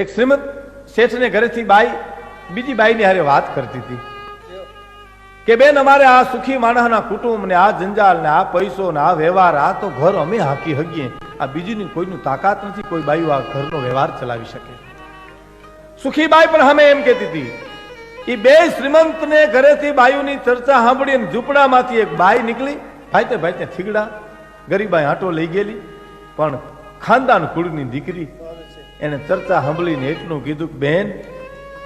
એક શ્રીમદ શેઠને ઘરેથી બાઈ બીજી બાઈની હારે વાત કરતી હતી કે બેન અમારે આ સુખી માણસના કુટુંબ ને આ જંજાળ ને આ પૈસો ને આ વ્યવહાર આ તો ઘર અમે હાકી હગીએ, આ બીજીની કોઈનું તાકાત નથી, કોઈ બાઈ આ ઘરનો વ્યવહાર ચલાવી શકે. સુખી બાઈ પણ અમે એમ કહેતી હતી. એ બે શ્રીમંત ને ઘરેથી બાયુની ચર્ચા સાંભળી ઝૂંપડામાંથી એક બાઈ નીકળી, ભાઈ થીગડા ગરીબાઈ આટો લઈ ગયેલી, પણ ખાનદાન કુળની દીકરી. એને ચર્ચા સાંભળીને એટલું કીધું કે બેન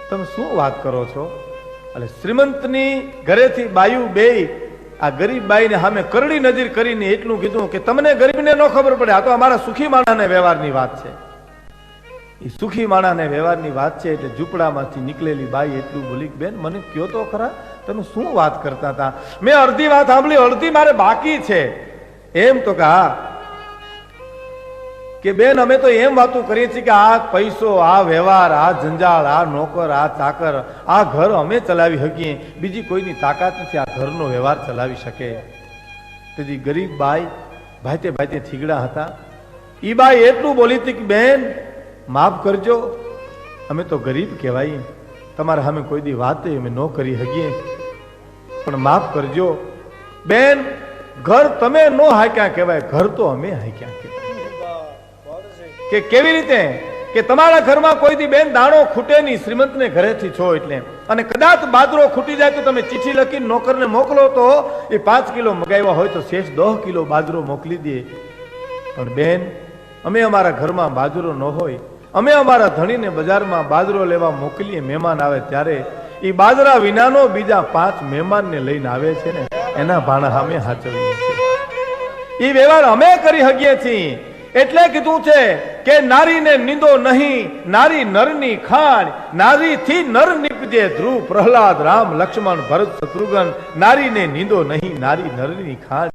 તમે શું વાત કરો છો? એટલે શ્રીમંતની ઘરેથી બાયુ બે આ ગરીબ બાઈને સામે કરડી નજર કરીને એટલું કીધું કે તમને ગરીબને ન ખબર પડે, આ તો અમારા સુખી માણાને વ્યવહારની વાત છે. એ સુખી માણાને વ્યવહારની વાત છે. એટલે ઝૂંપડામાંથી નીકળેલી બાઈ એટલું બોલી કે બેન મને કયો તો ખરા તમે શું વાત કરતા હતા? મેં અડધી વાત સાંભળી, અડધી મારે બાકી છે. એમ તો કે હા કે બેન અમે તો એમ વાતો કરીએ છીએ કે આ પૈસો, આ વ્યવહાર, આ જંજાળ, આ નોકર, આ ચાકર, આ ઘર અમે ચલાવી શકીએ, બીજી કોઈની તાકાત નથી આ ઘરનો વ્યવહાર ચલાવી શકે. તેથી ગરીબ બાઈ ભાઈતે થીગડા હતા. ઈ બાઈ એટલું બોલી હતી કે બેન માફ કરજો, અમે તો ગરીબ કહેવાય, તમારા સામે કોઈ દી વાત અમે ન કરી શકીએ, પણ માફ કરજો બેન. ઘર તમે નો હાક્યા કહેવાય, ઘર તો અમે હાક્યા કહેવાય. કે કેવી રીતે? કે તમારા ઘરમાં કોઈ દી બેન દાણો ખૂટે નહીં, શ્રીમંત ને ઘરેથી છો એટલે. અને કદાચ બાજરો ખૂટી જાય તો તમે ચિઠ્ઠી લખીને નોકરને મોકલો તો એ 5 કિલો મગાવ્યા હોય તો શેષ 10 કિલો બાજરો મોકલી દે. પણ બેન અમે અમારા ઘરમાં બાજરો ન હોય, અમે અમારા ધણીને બજારમાં બાજરો લેવા મોકલીએ, મહેમાન આવે ત્યારે એ બાજરા વિનાનો બીજા 5 મહેમાનને લઈને આવે છે ને, એના ભાણા અમે હાચવીએ છીએ. એ વ્યવહાર અમે કરી શકીએ છીએ. એટલે કીધું છે કે નારીને નિંદો નહીં, નારી નરની ખાણ, નારી થી નર નીપજે ધ્રુવ પ્રહલાદ રામ લક્ષ્મણ ભરત શત્રુઘ્ન. નારીને નિંદો નહીં, નારી નરની ખાણ.